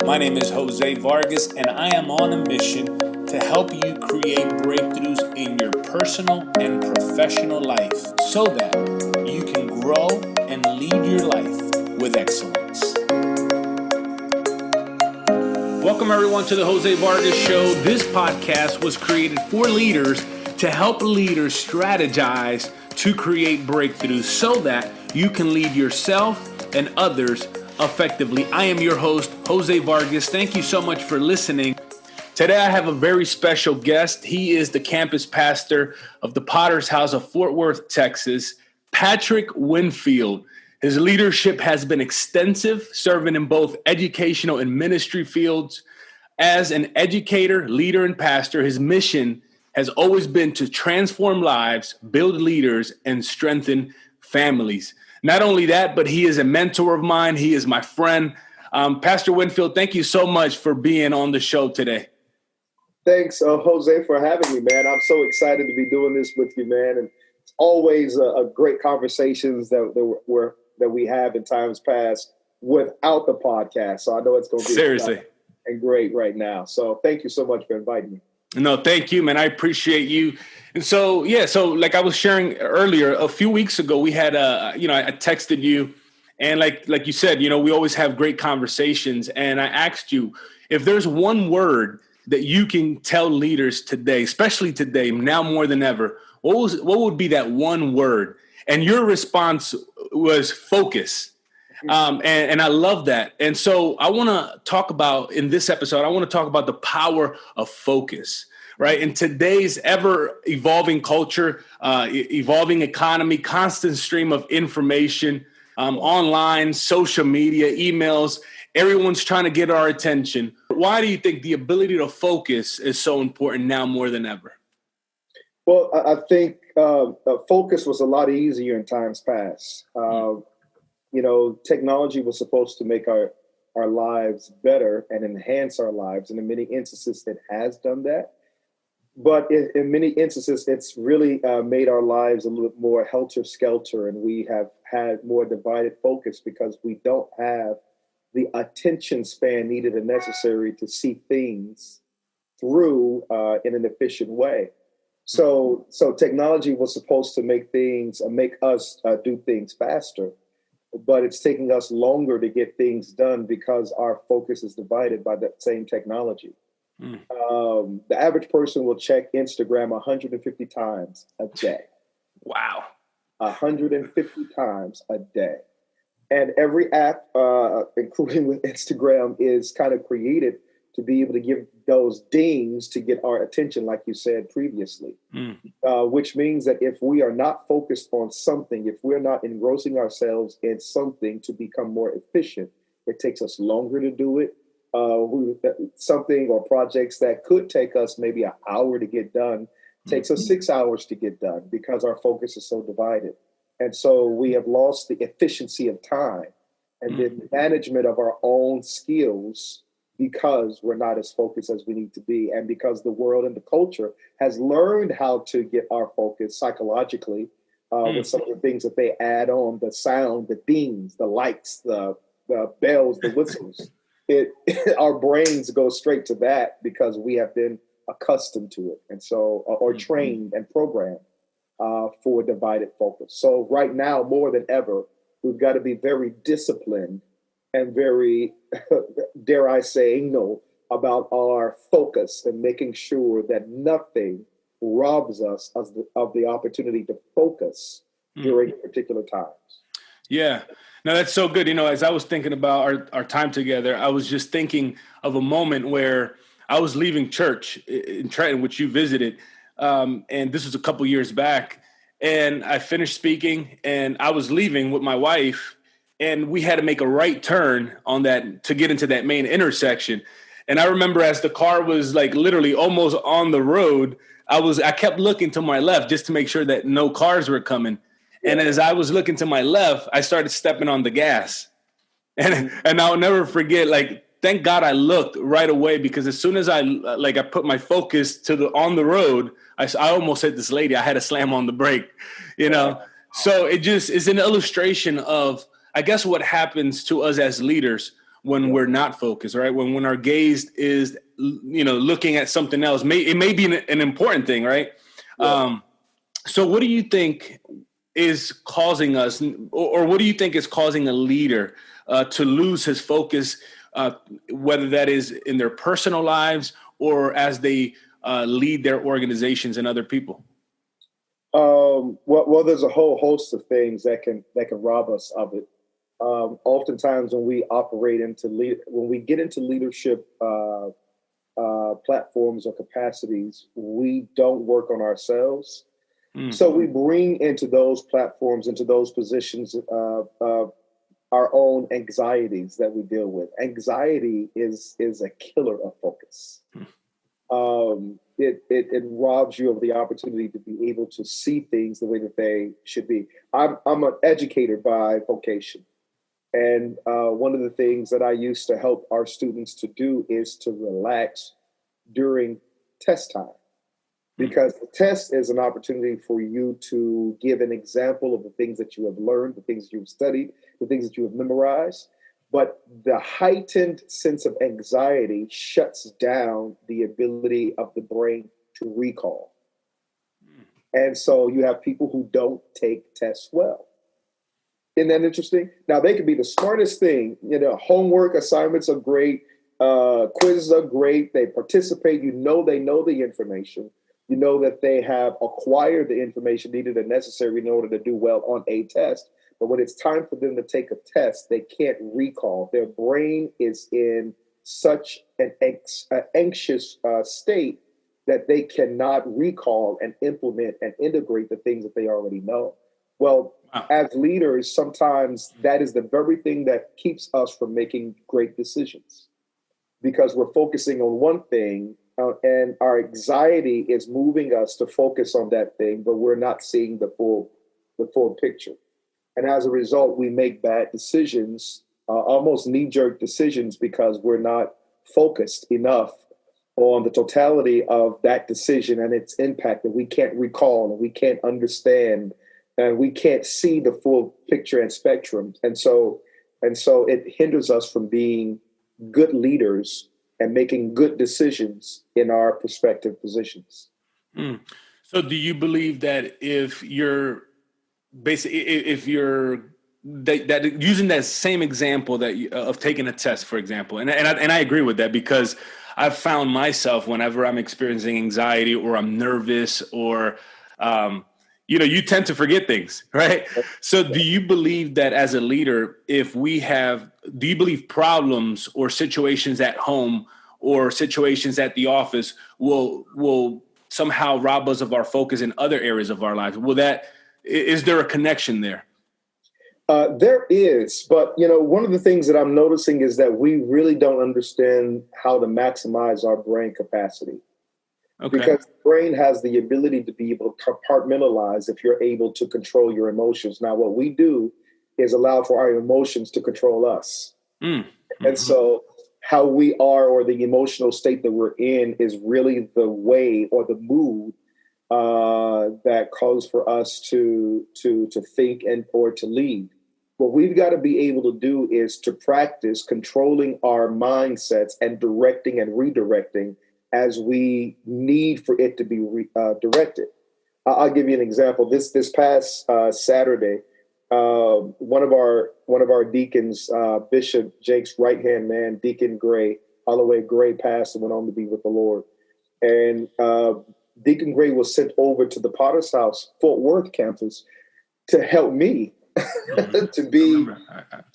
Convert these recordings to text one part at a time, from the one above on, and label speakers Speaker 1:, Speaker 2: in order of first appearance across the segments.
Speaker 1: My name is Jose Vargas, and I am on a mission to help you create breakthroughs in your personal and professional life so that you can grow and lead your life with excellence. Welcome, everyone, to the Jose Vargas Show. This podcast was created for leaders to help leaders strategize to create breakthroughs so that you can lead yourself and others effectively. I am your host, Jose Vargas. Thank you so much for listening. Today, I have a very special guest. He is the campus pastor of the Potter's House of Fort Worth, Texas, Patrick Winfield. His leadership has been extensive, serving in both educational and ministry fields. As an educator, leader, and pastor, his mission has always been to transform lives, build leaders, and strengthen families. Not only that, but he is a mentor of mine. He is my friend. Pastor Winfield, thank you so much for being on the show today.
Speaker 2: Thanks, Jose, for having me, man. I'm so excited to be doing this with you, man. And it's always a great conversations that we have in times past without the podcast. So I know it's going to be
Speaker 1: seriously
Speaker 2: and great right now. So thank you so much for inviting me.
Speaker 1: No, thank you, man. I appreciate you. And so like I was sharing earlier, a few weeks ago, we had I texted you, and like you said, we always have great conversations. And I asked you if there's one word that you can tell leaders today, especially today, now more than ever, what would be that one word? And your response was focus. And I love that. And so I want to talk about, in this episode, I want to talk about the power of focus, right? In today's ever evolving culture, evolving economy, constant stream of information, online, social media, emails, everyone's trying to get our attention. Why do you think the ability to focus is so important now more than ever?
Speaker 2: Well, I think focus was a lot easier in times past. Technology was supposed to make our lives better and enhance our lives. And in many instances, it has done that. But in many instances, it's really made our lives a little bit more helter-skelter. And we have had more divided focus because we don't have the attention span needed and necessary to see things through in an efficient way. So technology was supposed to make us do things faster. But it's taking us longer to get things done because our focus is divided by that same technology. The average person will check Instagram 150 times a day.
Speaker 1: Wow.
Speaker 2: 150 times a day. And every app, including with Instagram, is kind of created to be able to give those dings to get our attention, like you said previously, which means that if we are not focused on something, if we're not engrossing ourselves in something to become more efficient, it takes us longer to do it. Something or projects that could take us maybe an hour to get done takes us 6 hours to get done because our focus is so divided. And so we have lost the efficiency of time and the management of our own skills because we're not as focused as we need to be. And because the world and the culture has learned how to get our focus psychologically with some of the things that they add on, the sound, the dings, the lights, the bells, the whistles. Our brains go straight to that because we have been accustomed to it. And so, or trained and programmed for divided focus. So right now, more than ever, we've got to be very disciplined and very, dare I say, about our focus and making sure that nothing robs us of the opportunity to focus during particular times. Yeah.
Speaker 1: No, that's so good. As I was thinking about our time together, I was just thinking of a moment where I was leaving church in Trenton, which you visited. And this was a couple years back. And I finished speaking and I was leaving with my wife. And we had to make a right turn on that to get into that main intersection. And I remember as the car was like literally almost on the road, I kept looking to my left just to make sure that no cars were coming. And as I was looking to my left, I started stepping on the gas. And I'll never forget, thank God I looked right away, because as soon as I put my focus on the road, I almost hit this lady. I had to slam on the brake, So it just is an illustration of, I guess, what happens to us as leaders when we're not focused, right? When our gaze is, looking at something else. It may be an important thing, right? Yeah. So what do you think is causing us, or what do you think is causing a leader to lose his focus, whether that is in their personal lives or as they lead their organizations and other people?
Speaker 2: Well, there's a whole host of things that can rob us of it. Oftentimes, when we get into leadership platforms or capacities, we don't work on ourselves. Mm-hmm. So we bring into those platforms, into those positions, our own anxieties that we deal with. Anxiety is a killer of focus. It robs you of the opportunity to be able to see things the way that they should be. I'm an educator by vocation. And one of the things that I used to help our students to do is to relax during test time. Because the test is an opportunity for you to give an example of the things that you have learned, the things that you've studied, the things that you have memorized. But the heightened sense of anxiety shuts down the ability of the brain to recall. And so you have people who don't take tests well. Isn't that interesting? Now, they could be the smartest thing. Homework assignments are great. Quizzes are great. They participate. They know the information. You know that they have acquired the information needed and necessary in order to do well on a test. But when it's time for them to take a test, they can't recall. Their brain is in such an anxious state that they cannot recall and implement and integrate the things that they already know. Well, wow. As leaders, sometimes that is the very thing that keeps us from making great decisions, because we're focusing on one thing and our anxiety is moving us to focus on that thing, but we're not seeing the full picture. And as a result, we make bad decisions, almost knee-jerk decisions, because we're not focused enough on the totality of that decision and its impact that we can't recall and we can't understand and we can't see the full picture and spectrum. And so it hinders us from being good leaders and making good decisions in our prospective positions.
Speaker 1: So do you believe that if you're using that same example of taking a test, for example, and I agree with that, because I've found myself whenever I'm experiencing anxiety or I'm nervous or, you tend to forget things, right? So do you believe that as a leader, do you believe problems or situations at home or situations at the office will somehow rob us of our focus in other areas of our lives? Is there a connection there?
Speaker 2: There is, but one of the things that I'm noticing is that we really don't understand how to maximize our brain capacity. Okay. Because the brain has the ability to be able to compartmentalize if you're able to control your emotions. Now, what we do is allow for our emotions to control us. Mm-hmm. And so how we are, or the emotional state that we're in, is really the way or the mood that calls for us to think or to lead. What we've got to be able to do is to practice controlling our mindsets and directing and redirecting as we need for it to be directed. I'll give you an example. This past Saturday, one of our deacons, Bishop Jake's right-hand man, Deacon Gray, Holloway Gray, passed and went on to be with the Lord. And Deacon Gray was sent over to the Potter's House, Fort Worth campus, to help me to be,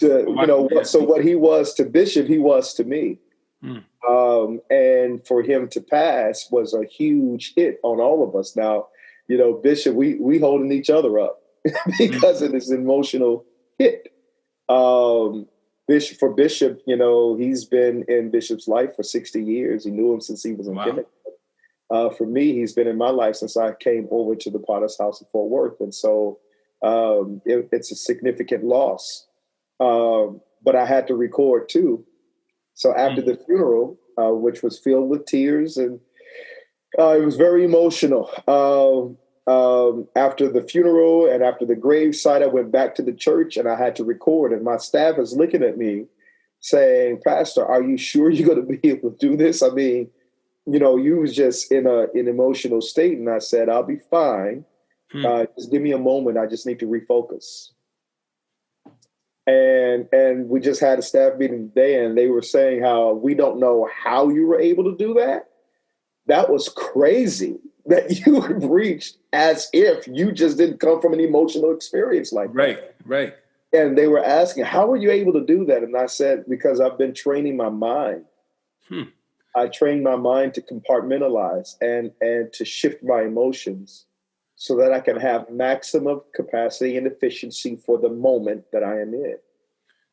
Speaker 2: so what he was to Bishop, he was to me. And for him to pass was a huge hit on all of us. Now, Bishop, we holding each other up because of this emotional hit. Bishop, he's been in Bishop's life for 60 years. He knew him since he was in kindergarten. For me, he's been in my life since I came over to the Potter's House in Fort Worth. And so it's a significant loss. But I had to record too. So after the funeral, which was filled with tears, and it was very emotional. After the funeral and after the graveside, I went back to the church and I had to record. And my staff is looking at me saying, Pastor, are you sure you're going to be able to do this? I mean, you was just in an emotional state. And I said, I'll be fine. Just give me a moment. I just need to refocus. And we just had a staff meeting today, and they were saying how we don't know how you were able to do that. That was crazy that you reached as if you just didn't come from an emotional experience like that.
Speaker 1: Right.
Speaker 2: And they were asking, how were you able to do that? And I said, because I've been training my mind. I trained my mind to compartmentalize and to shift my emotions so that I can have maximum capacity and efficiency for the moment that I am in.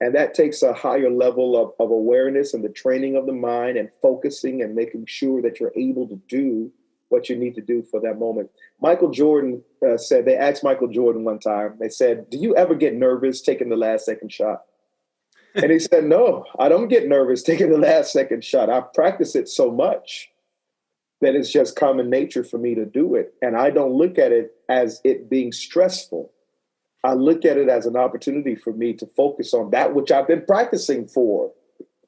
Speaker 2: And that takes a higher level of awareness and the training of the mind and focusing and making sure that you're able to do what you need to do for that moment. Michael Jordan said, they asked Michael Jordan one time, they said, do you ever get nervous taking the last second shot? And he said, no, I don't get nervous taking the last second shot. I practice it so much that it's just common nature for me to do it. And I don't look at it as it being stressful. I look at it as an opportunity for me to focus on that which I've been practicing for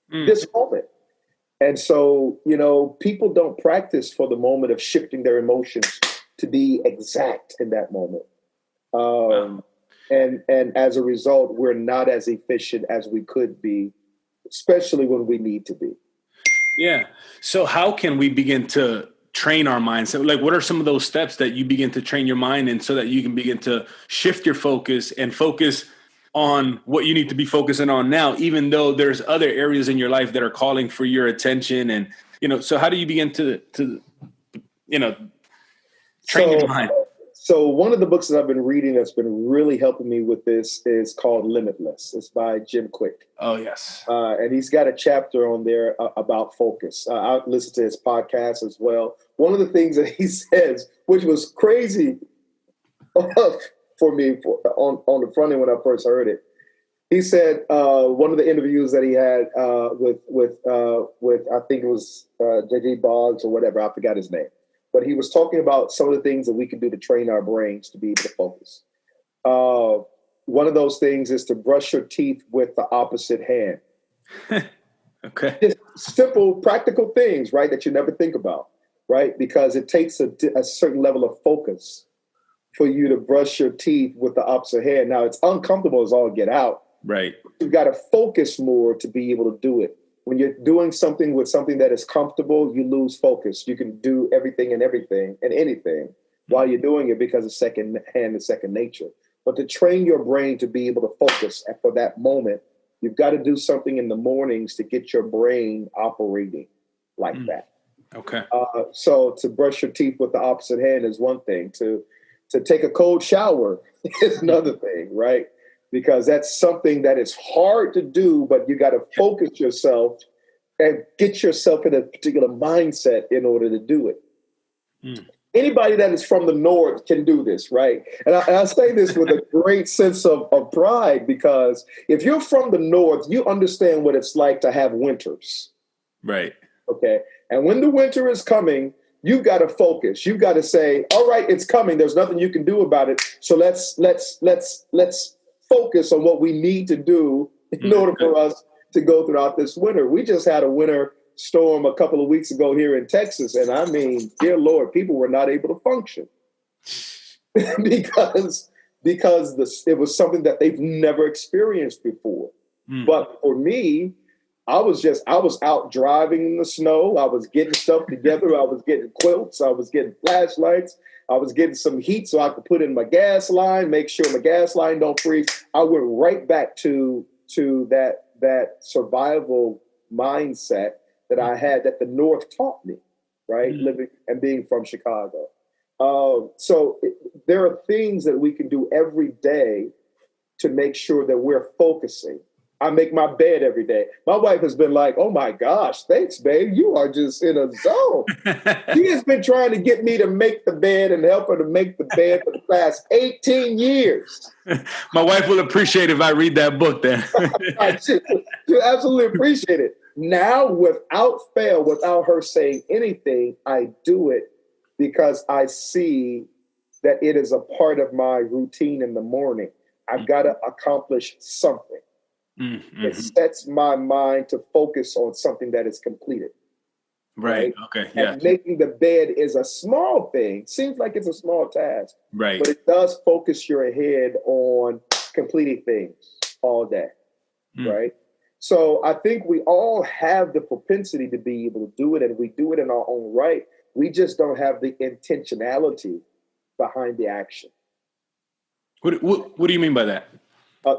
Speaker 2: this moment. And so, people don't practice for the moment of shifting their emotions to be exact in that moment. And as a result, we're not as efficient as we could be, especially when we need to be.
Speaker 1: Yeah. So how can we begin to train our minds? So, like, what are some of those steps that you begin to train your mind in so that you can begin to shift your focus and focus on what you need to be focusing on now, even though there's other areas in your life that are calling for your attention? And, so how do you begin to train your mind?
Speaker 2: So one of the books that I've been reading that's been really helping me with this is called Limitless. It's by Jim Quick.
Speaker 1: Oh, yes.
Speaker 2: And he's got a chapter on there about focus. I listened to his podcast as well. One of the things that he says, which was crazy for me on the front end when I first heard it, he said one of the interviews that he had with I think it was J.J. Boggs or whatever, I forgot his name. But he was talking about some of the things that we can do to train our brains to be able to focus. One of those things is to brush your teeth with the opposite hand.
Speaker 1: Okay.
Speaker 2: Just simple, practical things, right, that you never think about, right? Because it takes a certain level of focus for you to brush your teeth with the opposite hand. Now, it's uncomfortable as all get out.
Speaker 1: Right.
Speaker 2: You've got to focus more to be able to do it. When you're doing something with something that is comfortable, you lose focus. You can do everything and anything while you're doing it because it's second hand and second nature. But to train your brain to be able to focus for that moment, you've got to do something in the mornings to get your brain operating like that.
Speaker 1: Okay.
Speaker 2: So to brush your teeth with the opposite hand is one thing. To take a cold shower is another thing, right? Because that's something that is hard to do, but you got to focus yourself and get yourself in a particular mindset in order to do it. Anybody that is from the North can do this, right? And I say this with a great sense of pride, because if you're from the North, you understand what it's like to have winters.
Speaker 1: Right.
Speaker 2: Okay. And when the winter is coming, you've got to focus. You've got to say, all right, it's coming. There's nothing you can do about it. So let's focus on what we need to do in order for us to go throughout this winter. We just had a winter storm a couple of weeks ago here in Texas. And I mean, dear Lord, people were not able to function because it was something that they've never experienced before. But for me, I was out driving in the snow. I was getting stuff together. I was getting quilts. I was getting flashlights. I was getting some heat so I could put in my gas line, make sure my gas line don't freeze. I went right back to that survival mindset that I had that the North taught me, right? Living and being from Chicago. So there are things that we can do every day to make sure that we're focusing. I make my bed every day. My wife has been like, oh my gosh, thanks, babe. You are just in a zone. She has been trying to get me to make the bed and help her to make the bed for the past 18 years.
Speaker 1: My wife will appreciate if I read that book then.
Speaker 2: She'll absolutely appreciate it. Now, without fail, without her saying anything, I do it because I see that it is a part of my routine in the morning. I've got to accomplish something. It
Speaker 1: Mm-hmm.
Speaker 2: sets my mind to focus on something that is completed.
Speaker 1: Right. Okay. Yeah.
Speaker 2: And making the bed is a small thing. Seems like it's a small task,
Speaker 1: Right.
Speaker 2: but it does focus your head on completing things all day.
Speaker 1: Mm.
Speaker 2: Right. So I think we all have the propensity to be able to do it, and we do it in our own right. We just don't have the intentionality behind the action.
Speaker 1: What do you mean by that?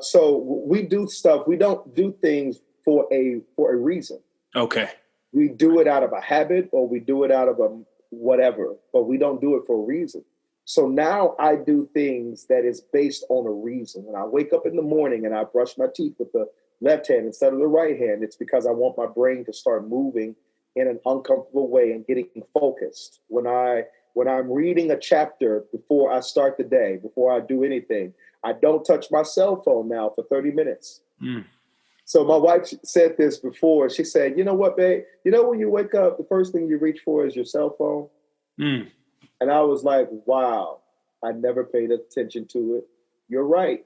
Speaker 2: So we do stuff. We don't do things for a reason.
Speaker 1: Okay.
Speaker 2: We do it out of a habit, or we do it out of a whatever, but we don't do it for a reason. So now I do things that is based on a reason. When I wake up in the morning and I brush my teeth with the left hand instead of the right hand, it's because I want my brain to start moving in an uncomfortable way and getting focused. When I'm reading a chapter before I start the day, before I do anything, I don't touch my cell phone now for 30 minutes.
Speaker 1: Mm.
Speaker 2: So my wife said this before. She said, "You know what, babe? You know when you wake up, the first thing you reach for is your cell phone?"
Speaker 1: Mm.
Speaker 2: And I was like, wow, I never paid attention to it. You're right.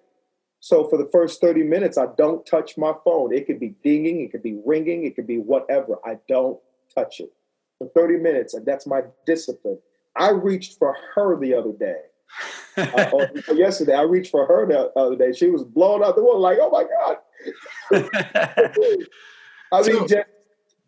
Speaker 2: So for the first 30 minutes, I don't touch my phone. It could be dinging, it could be ringing, it could be whatever. I don't touch it for 30 minutes, and that's my discipline. I reached for her the other day. Or yesterday, I reached for her the other day. She was blown out the water, like, oh my God. I mean, just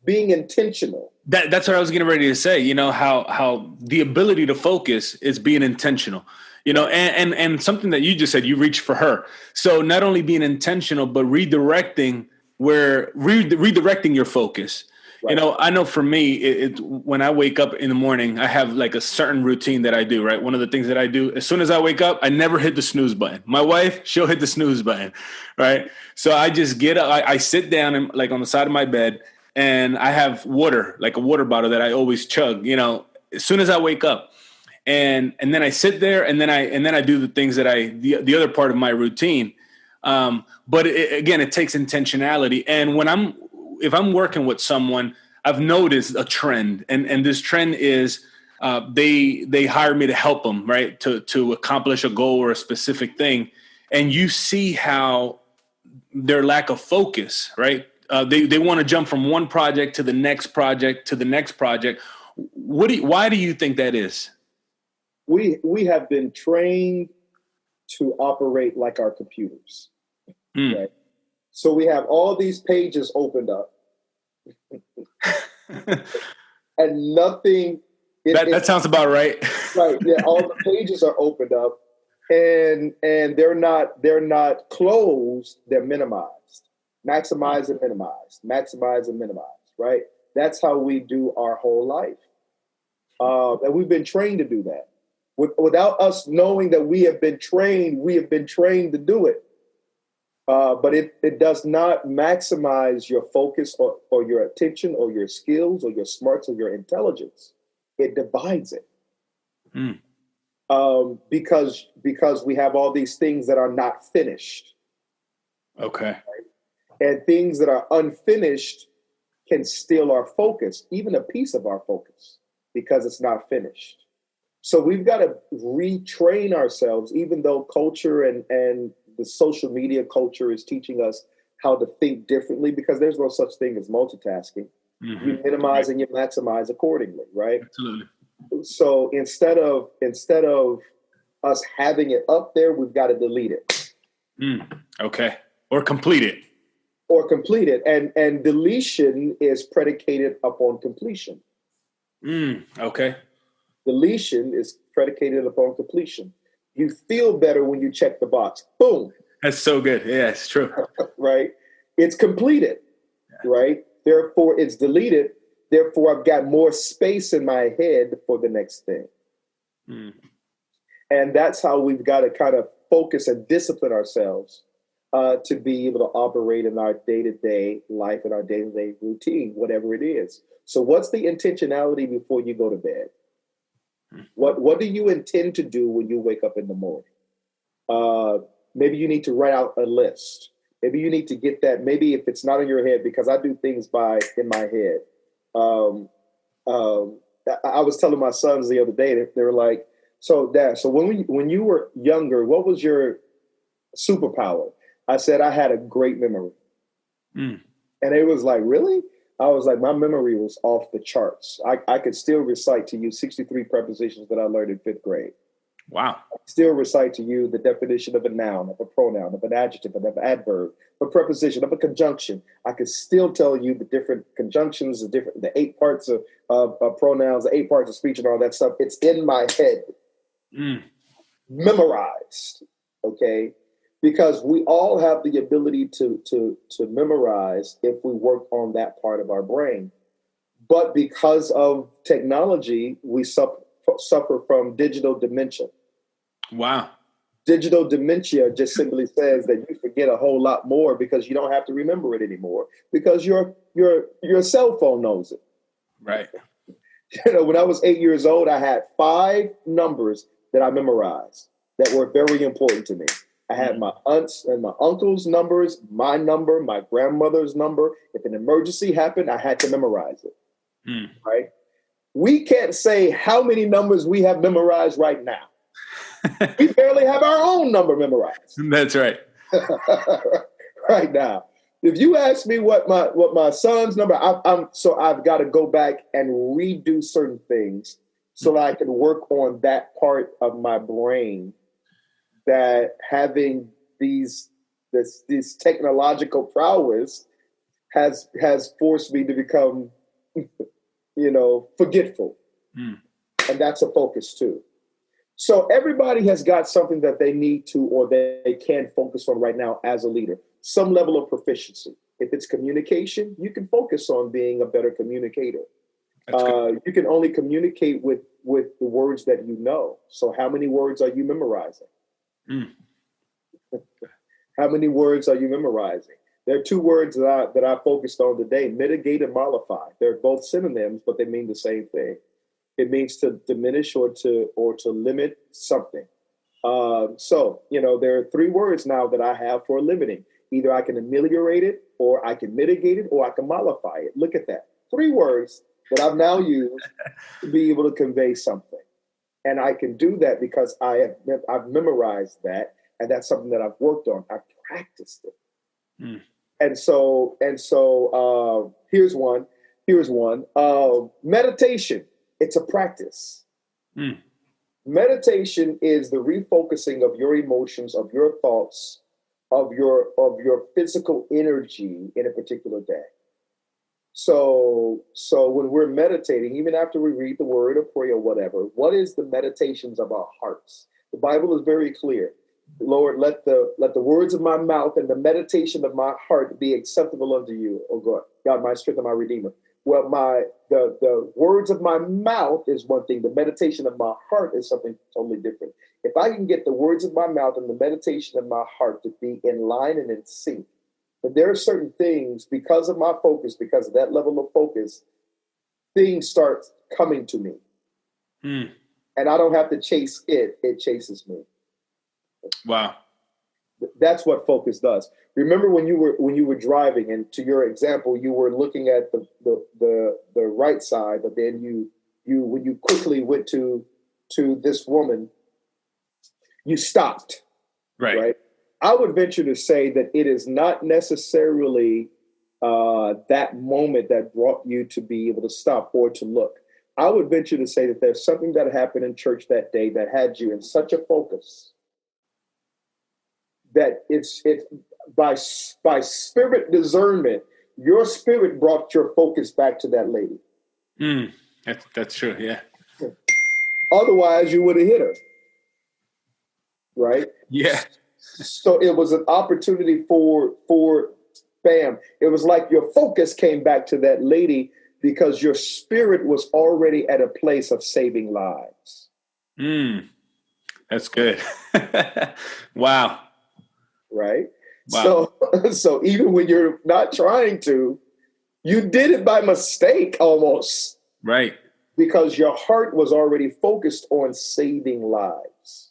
Speaker 2: being intentional.
Speaker 1: That's what I was getting ready to say. You know, how the ability to focus is being intentional. You know, and something that you just said, you reach for her. So not only being intentional, but redirecting your focus. Right. You know, I know for me, when I wake up in the morning, I have like a certain routine that I do, right? One of the things that I do, as soon as I wake up, I never hit the snooze button. My wife, she'll hit the snooze button, right? So I just get up, I sit down and like on the side of my bed, and I have water, like a water bottle that I always chug, you know, as soon as I wake up. And then I sit there, and then I do the things that the other part of my routine. But again, it takes intentionality. And if I'm working with someone, I've noticed a trend, and this trend is they hire me to help them, right, to accomplish a goal or a specific thing, and you see how their lack of focus, right? They want to jump from one project to the next project to the next project. Why do you think that is?
Speaker 2: We have been trained to operate like our computers. Right? So we have all these pages opened up. And nothing.
Speaker 1: That sounds about right.
Speaker 2: Right. Yeah. All the pages are opened up, and they're not closed. They're minimized, maximize and minimize, maximize and minimize. Right. That's how we do our whole life, and we've been trained to do that. Without us knowing that we have been trained to do it. But it does not maximize your focus or your attention or your skills or your smarts or your intelligence. It divides it. Because we have all these things that are not finished.
Speaker 1: Okay.
Speaker 2: Right? And things that are unfinished can steal our focus, even a piece of our focus, because it's not finished. So we've got to retrain ourselves, even though culture and the social media culture is teaching us how to think differently, because there's no such thing as multitasking. Mm-hmm. You minimize and you maximize accordingly, right?
Speaker 1: Absolutely.
Speaker 2: So instead of us having it up there, we've got to delete it.
Speaker 1: Okay. Or complete it.
Speaker 2: And deletion is predicated upon completion.
Speaker 1: Okay.
Speaker 2: Deletion is predicated upon completion. You feel better when you check the box. Boom.
Speaker 1: That's so good. Yeah, it's true.
Speaker 2: Right? It's completed. Yeah. Right? Therefore, it's deleted. Therefore, I've got more space in my head for the next thing. And that's how we've got to kind of focus and discipline ourselves to be able to operate in our day-to-day life and our day-to-day routine, whatever it is. So what's the intentionality before you go to bed? What do you intend to do when you wake up in the morning? Maybe you need to write out a list. Maybe you need to get that. Maybe if it's not in your head, because I do things in my head. I was telling my sons the other day, they were like, so Dad, so when you were younger, what was your superpower? I said, I had a great memory.
Speaker 1: Mm.
Speaker 2: And it was like, really? I was like, my memory was off the charts. I could still recite to you 63 prepositions that I learned in fifth grade.
Speaker 1: Wow.
Speaker 2: Still recite to you the definition of a noun, of a pronoun, of an adjective, of an adverb, of a preposition, of a conjunction. I could still tell you the different conjunctions, the 8 parts of pronouns, the 8 parts of speech and all that stuff. It's in my head, memorized, okay? Because we all have the ability to memorize if we work on that part of our brain. But because of technology, we suffer from digital dementia.
Speaker 1: Wow.
Speaker 2: Digital dementia just simply says that you forget a whole lot more because you don't have to remember it anymore because your cell phone knows it.
Speaker 1: Right.
Speaker 2: When I was 8 years old, I had 5 numbers that I memorized that were very important to me. I had my aunts and my uncles' numbers, my number, my grandmother's number. If an emergency happened, I had to memorize it. Right? We can't say how many numbers we have memorized right now. We barely have our own number memorized.
Speaker 1: That's right.
Speaker 2: Right now. If you ask me what my son's number, I've got to go back and redo certain things so that I can work on that part of my brain that having this technological prowess has forced me to become forgetful. And that's a focus too. So everybody has got something that they need to or they can focus on right now as a leader, some level of proficiency. If it's communication, you can focus on being a better communicator. You can only communicate with the words that you know. So how many words are you memorizing? How many words are you memorizing? There are 2 words that I focused on today, mitigate and mollify. They're both synonyms, but they mean the same thing. It means to diminish or to limit something. So there are 3 words now that I have for limiting. Either I can ameliorate it, or I can mitigate it, or I can mollify it. Look at that. 3 words that I've now used to be able to convey something. And I can do that because I've memorized that, and that's something that I've worked on. I've practiced it. And so here's one. Meditation. It's a practice. Meditation is the refocusing of your emotions, of your thoughts, of your physical energy in a particular day. So when we're meditating, even after we read the word or pray or whatever, what is the meditations of our hearts? The Bible is very clear. Lord, let the words of my mouth and the meditation of my heart be acceptable unto you, oh God, my strength and my redeemer. Well, the words of my mouth is one thing. The meditation of my heart is something totally different. If I can get the words of my mouth and the meditation of my heart to be in line and in sync, but there are certain things, because of my focus, because of that level of focus, things start coming to me. And I don't have to chase it. It chases me.
Speaker 1: Wow.
Speaker 2: That's what focus does. Remember when you were driving, and to your example, you were looking at the right side, but then you when you quickly went to this woman, you stopped. Right? I would venture to say that it is not necessarily that moment that brought you to be able to stop or to look. I would venture to say that there's something that happened in church that day that had you in such a focus that it's by spirit discernment, your spirit brought your focus back to that lady.
Speaker 1: That's true. Yeah.
Speaker 2: Otherwise, you would have hit her. Right?
Speaker 1: Yeah.
Speaker 2: So it was an opportunity for bam. It was like your focus came back to that lady because your spirit was already at a place of saving lives.
Speaker 1: That's good. Wow.
Speaker 2: Right?
Speaker 1: Wow.
Speaker 2: So even when you're not trying to, you did it by mistake almost.
Speaker 1: Right.
Speaker 2: Because your heart was already focused on saving lives.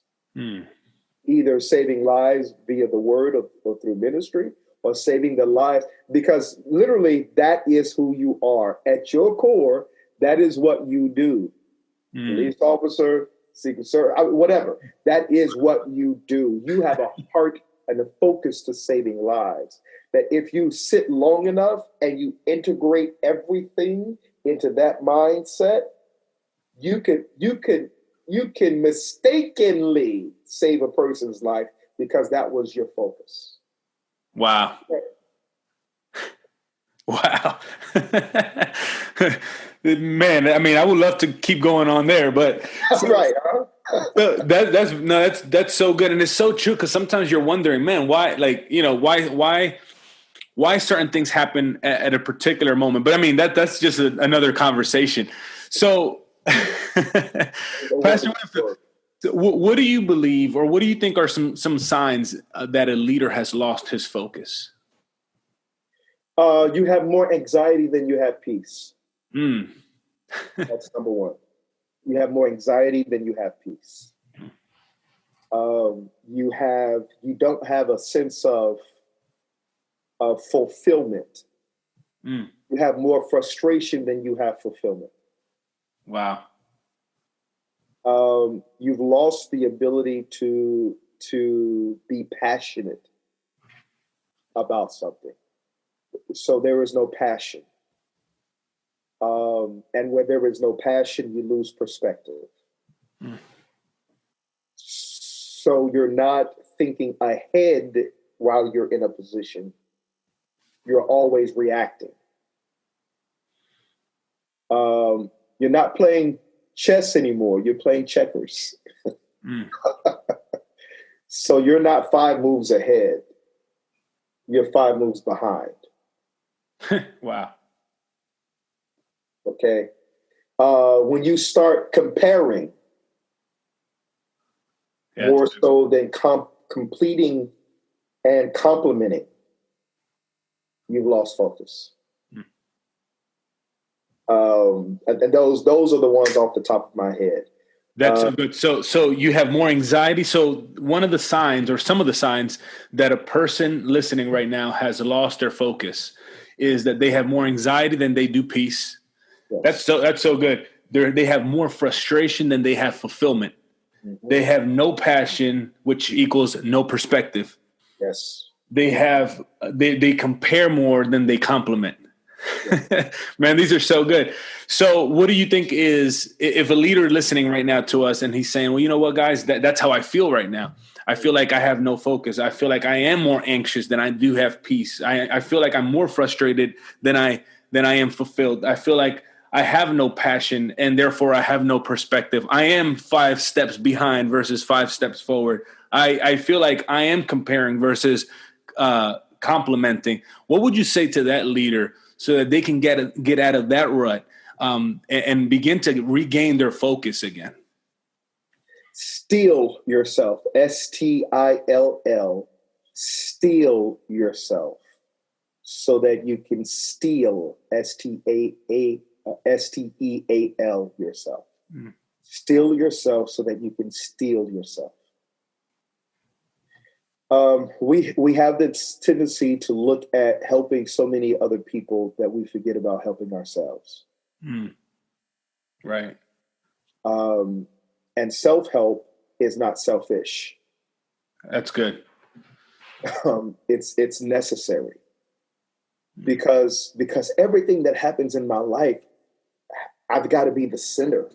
Speaker 2: Either saving lives via the word or through ministry, or saving the lives, because literally that is who you are. At your core, that is what you do. Police officer, secret service, whatever. That is what you do. You have a heart and a focus to saving lives. that if you sit long enough and you integrate everything into that mindset, you can mistakenly save a person's life because that was your focus.
Speaker 1: Wow. Wow. Man, I mean, I would love to keep going on there, but
Speaker 2: That's right, huh?
Speaker 1: that's so good. And it's so true. Cause sometimes you're wondering, man, why, like, why certain things happen at a particular moment. But I mean, that's just another conversation. So Pastor Winfield, what do you believe, or what do you think are some signs that a leader has lost his focus?
Speaker 2: You have more anxiety than you have peace. That's number one. You have more anxiety than you have peace. You don't have a sense of fulfillment. You have more frustration than you have fulfillment.
Speaker 1: Wow.
Speaker 2: You've lost the ability to be passionate about something. So there is no passion. And where there is no passion, you lose perspective. So you're not thinking ahead while you're in a position. You're always reacting. You're not playing chess anymore. You're playing checkers. So you're not 5 moves ahead. You're 5 moves behind.
Speaker 1: Wow.
Speaker 2: Okay. When you start comparing more so than completing and complimenting, you've lost focus. And those are the ones off the top of my head.
Speaker 1: That's good. So you have more anxiety. So one of the signs, or some of the signs, that a person listening right now has lost their focus is that they have more anxiety than they do peace. Yes. That's so good. They have more frustration than they have fulfillment. Mm-hmm. They have no passion, which equals no perspective.
Speaker 2: Yes.
Speaker 1: They compare more than they compliment. Yes. Man, these are so good. So what do you think is, if a leader listening right now to us and he's saying, well, you know what, guys, that's how I feel right now. I feel like I have no focus. I feel like I am more anxious than I do have peace. I feel like I'm more frustrated than I am fulfilled. I feel like I have no passion, and therefore I have no perspective. I am 5 steps behind versus 5 steps forward. I feel like I am comparing versus complimenting. What would you say to that leader so that they can get out of that rut and begin to regain their focus again?
Speaker 2: Steal yourself. STILL. Steal yourself so that you can steal. STEAL yourself. Steal yourself so that you can steal yourself. We have this tendency to look at helping so many other people that we forget about helping ourselves.
Speaker 1: Right.
Speaker 2: And self-help is not selfish.
Speaker 1: That's good.
Speaker 2: It's necessary because everything that happens in my life, I've got to be the center.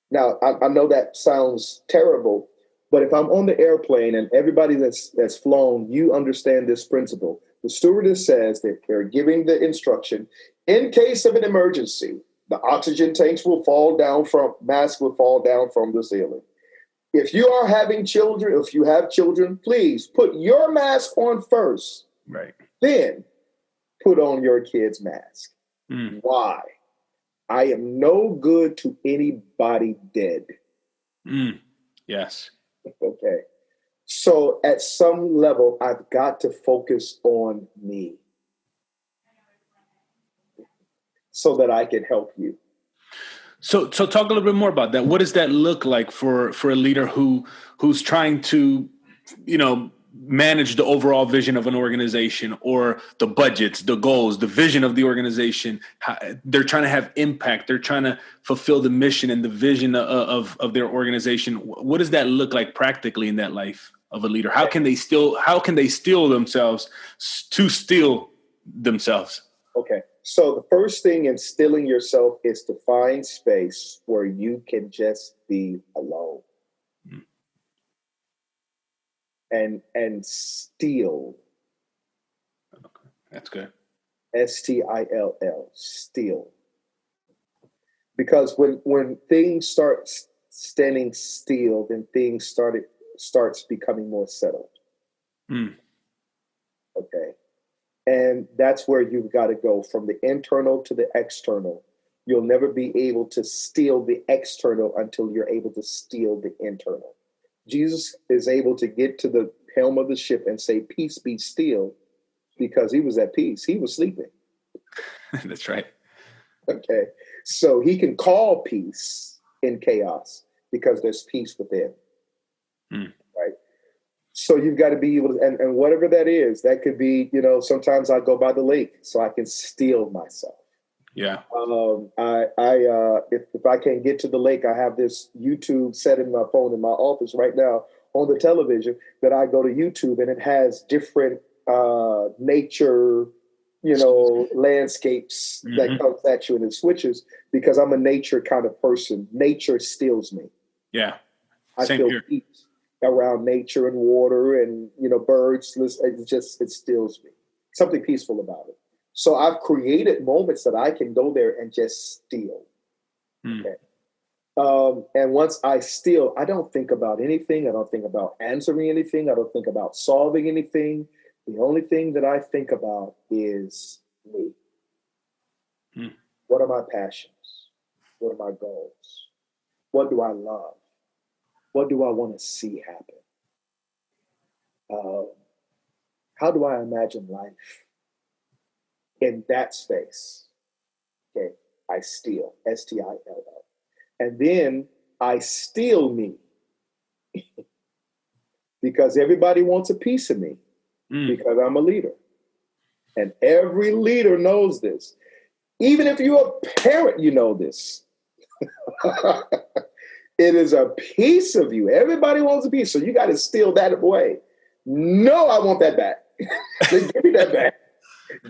Speaker 2: Now, I know that sounds terrible, but if I'm on the airplane and everybody that's flown, you understand this principle. The stewardess says that they're giving the instruction, in case of an emergency, the oxygen tanks will fall down masks will fall down from the ceiling. If you are having children, if you have children, please put your mask on first.
Speaker 1: Right. Then
Speaker 2: put on your kid's mask. Why? I am no good to anybody dead.
Speaker 1: Yes.
Speaker 2: Okay. So at some level, I've got to focus on me so that I can help you.
Speaker 1: So talk a little bit more about that. What does that look like for a leader who's trying to, manage the overall vision of an organization, or the budgets, the goals, the vision of the organization? They're trying to have impact. They're trying to fulfill the mission and the vision of their organization. What does that look like practically in that life? of a leader? How can they steal themselves to steal themselves?
Speaker 2: Okay. So the first thing in stealing yourself is to find space where you can just be alone and steal.
Speaker 1: Okay. That's good.
Speaker 2: Still, steal. Because when things start standing still, then things starts becoming more settled.
Speaker 1: Mm.
Speaker 2: Okay. And that's where you've got to go from the internal to the external. You'll never be able to steal the external until you're able to steal the internal. Jesus is able to get to the helm of the ship and say, "Peace, be still," because he was at peace. He was sleeping.
Speaker 1: That's right.
Speaker 2: Okay. So he can call peace in chaos because there's peace within.
Speaker 1: Mm.
Speaker 2: Right. So you've got to be able to, and whatever that is, that could be, sometimes I go by the lake so I can steal myself.
Speaker 1: Yeah.
Speaker 2: If I can't get to the lake, I have this YouTube set in my phone in my office right now on the television that I go to YouTube, and it has different nature, landscapes that comes at you, and it switches because I'm a nature kind of person. Nature steals me.
Speaker 1: Yeah.
Speaker 2: I feel peace around nature and water and, birds. It steals me. Something peaceful about it. So I've created moments that I can go there and just steal. Okay. And once I steal, I don't think about anything. I don't think about answering anything. I don't think about solving anything. The only thing that I think about is me. What are my passions? What are my goals? What do I love? What do I want to see happen? How do I imagine life? In that space, okay, I steal, Still. And then I steal me because everybody wants a piece of me because I'm a leader. And every leader knows this. Even if you're a parent, you know this. It is a piece of you. Everybody wants a piece. So you got to steal that away. No, I want that back. Give me that back.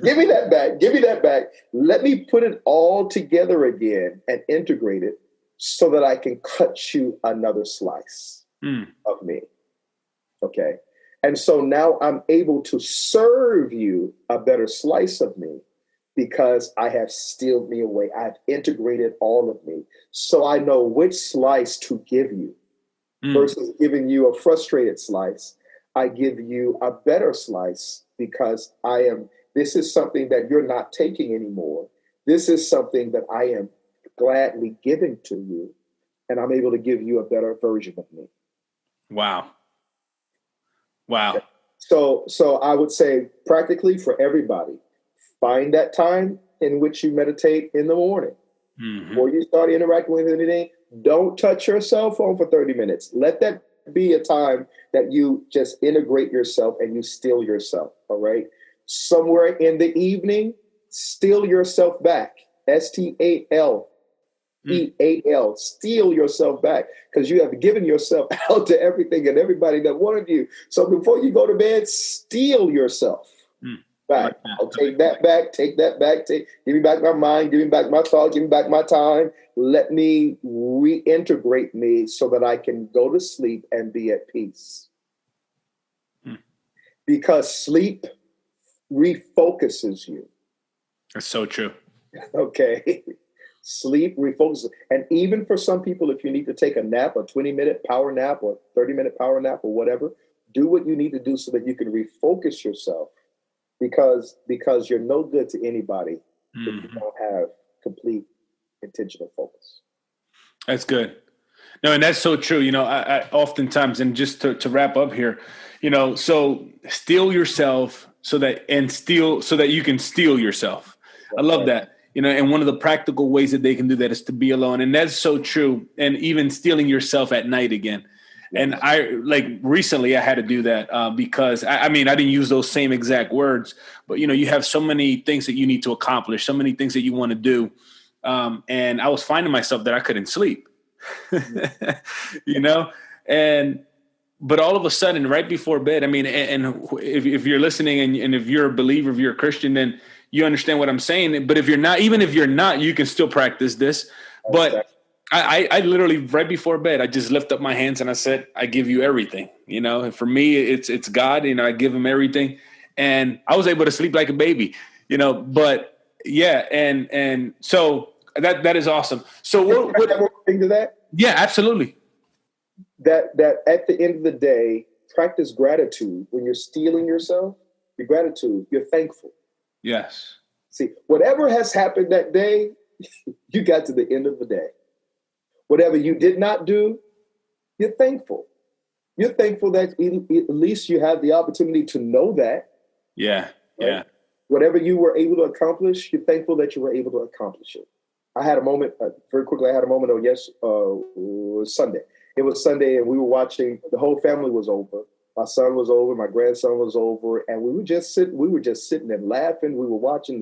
Speaker 2: Give me that back. Give me that back. Let me put it all together again and integrate it so that I can cut you another slice of me. Okay. And so now I'm able to serve you a better slice of me because I have stealed me away. I've integrated all of me. So I know which slice to give you versus giving you a frustrated slice. I give you a better slice because this is something that you're not taking anymore. This is something that I am gladly giving to you, and I'm able to give you a better version of me.
Speaker 1: Wow.
Speaker 2: So I would say practically for everybody, find that time in which you meditate in the morning. Before you start interacting with anything, don't touch your cell phone for 30 minutes. Let that be a time that you just integrate yourself and you steal yourself, all right? Somewhere in the evening, steal yourself back. STALEAL. Steal yourself back because you have given yourself out to everything and everybody that wanted you. So before you go to bed, steal yourself back. I'll take that back. Take that back. Give me back my mind. Give me back my thought. Give me back my time. Let me reintegrate me so that I can go to sleep and be at peace. Because sleep refocuses you.
Speaker 1: That's so true.
Speaker 2: Okay. Sleep refocuses. And even for some people, if you need to take a nap, a 20-minute power nap or 30-minute power nap or whatever, do what you need to do so that you can refocus yourself because you're no good to anybody if you don't have complete intentional focus.
Speaker 1: That's good. No, and that's so true. I oftentimes, and just to wrap up here, so steal yourself so that you can steal yourself. I love that. And one of the practical ways that they can do that is to be alone. And that's so true. And even stealing yourself at night again. And recently I had to do that because I didn't use those same exact words, but you have so many things that you need to accomplish, so many things that you want to do. And I was finding myself that I couldn't sleep, and but all of a sudden, right before bed, I mean, and if you're listening and if you're a believer, if you're a Christian, then you understand what I'm saying. But if you're not, even if you're not, you can still practice this. But I literally right before bed, I just lift up my hands and I said, I give you everything, you know, and for me, it's God, you know, I give him everything. And I was able to sleep like a baby, you know, but yeah. And so that is awesome. So what
Speaker 2: thing to that?
Speaker 1: Yeah, absolutely.
Speaker 2: That at the end of the day, practice gratitude. When you're stealing yourself, your gratitude, you're thankful.
Speaker 1: Yes.
Speaker 2: See, whatever has happened that day, you got to the end of the day. Whatever you did not do, you're thankful. You're thankful that at least you had the opportunity to know that.
Speaker 1: Yeah. Right? Yeah.
Speaker 2: Whatever you were able to accomplish, you're thankful that you were able to accomplish it. I had a moment, very quickly, on Sunday. It was Sunday and we were watching, the whole family was over. My son was over, my grandson was over, and we were just sitting and laughing. We were watching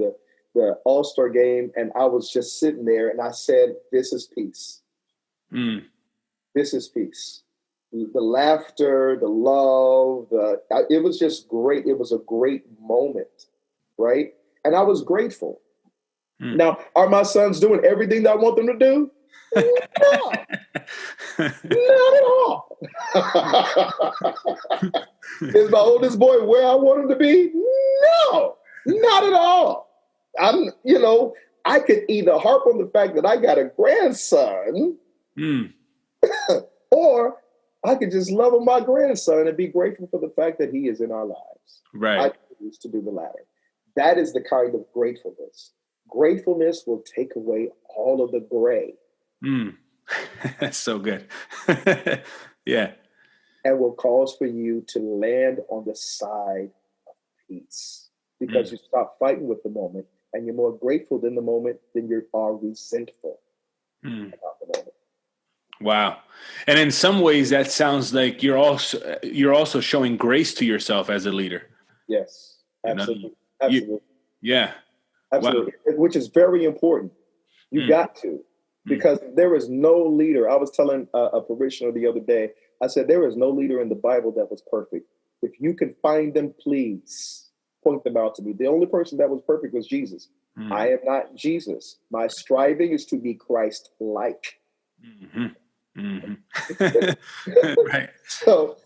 Speaker 2: the All-Star game, and I was just sitting there and I said, this is peace. This is peace. The laughter, the love, it was just great. It was a great moment, right? And I was grateful. Now, are my sons doing everything that I want them to do? No, not at all. Is my oldest boy where I want him to be? No, not at all. I could either harp on the fact that I got a grandson, or I could just love on my grandson and be grateful for the fact that he is in our lives.
Speaker 1: Right.
Speaker 2: I choose to do the latter. That is the kind of gratefulness. Gratefulness will take away all of the gray.
Speaker 1: That's so good. Yeah.
Speaker 2: And will cause for you to land on the side of peace, because you stop fighting with the moment and you're more grateful than the moment than you are resentful about the moment.
Speaker 1: Wow. And in some ways that sounds like you're also showing grace to yourself as a leader.
Speaker 2: Yes, absolutely.
Speaker 1: Absolutely. Yeah.
Speaker 2: Absolutely. Wow. Which is very important. You got to, because there is no leader. I was telling a parishioner the other day, I said, there is no leader in the Bible that was perfect. If you can find them, please point them out to me. The only person that was perfect was Jesus. I am not Jesus. My striving is to be Christ-like.
Speaker 1: Right.
Speaker 2: So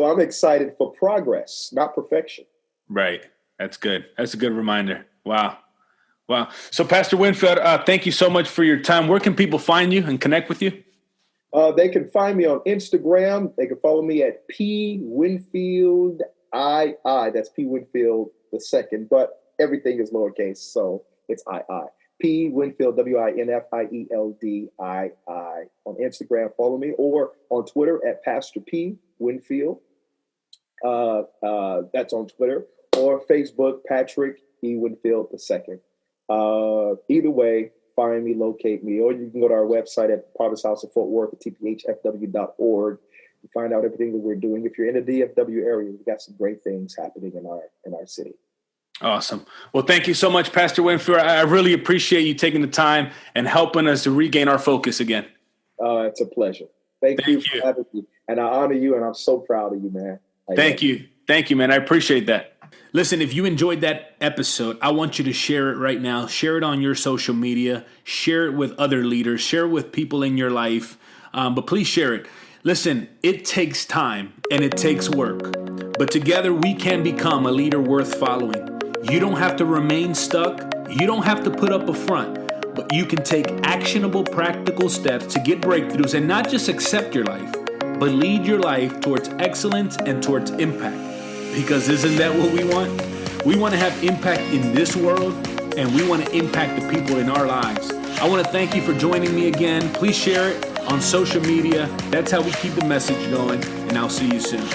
Speaker 2: I'm excited for progress, not perfection.
Speaker 1: Right. That's good. That's a good reminder. Wow. So Pastor Winfield, thank you so much for your time. Where can people find you and connect with you?
Speaker 2: They can find me on Instagram. They can follow me at P Winfield II. That's P Winfield the second, but everything is lowercase, so it's II. P Winfield, WINFIELD II on Instagram. Follow me, or on Twitter at Pastor P Winfield. That's on Twitter, or Facebook, Patrick E Winfield the second. Either way, find me, locate me, or you can go to our website at Potter's House of Fort Worth at tphfw.org and find out everything that we're doing. If you're in the DFW area, we've got some great things happening in our city. Awesome. Well, thank you so much, Pastor Winfield. I really appreciate you taking the time and helping us to regain our focus again. It's a pleasure. Thank you for having me. And I honor you, and I'm so proud of you, man. Thank you. Thank you, man. I appreciate that. Listen, if you enjoyed that episode, I want you to share it right now. Share it on your social media. Share it with other leaders. Share it with people in your life. But please share it. Listen, it takes time and it takes work. But together we can become a leader worth following. You don't have to remain stuck. You don't have to put up a front. But you can take actionable, practical steps to get breakthroughs and not just accept your life, but lead your life towards excellence and towards impact. Because isn't that what we want? We want to have impact in this world, and we want to impact the people in our lives. I want to thank you for joining me again. Please share it on social media. That's how we keep the message going, and I'll see you soon.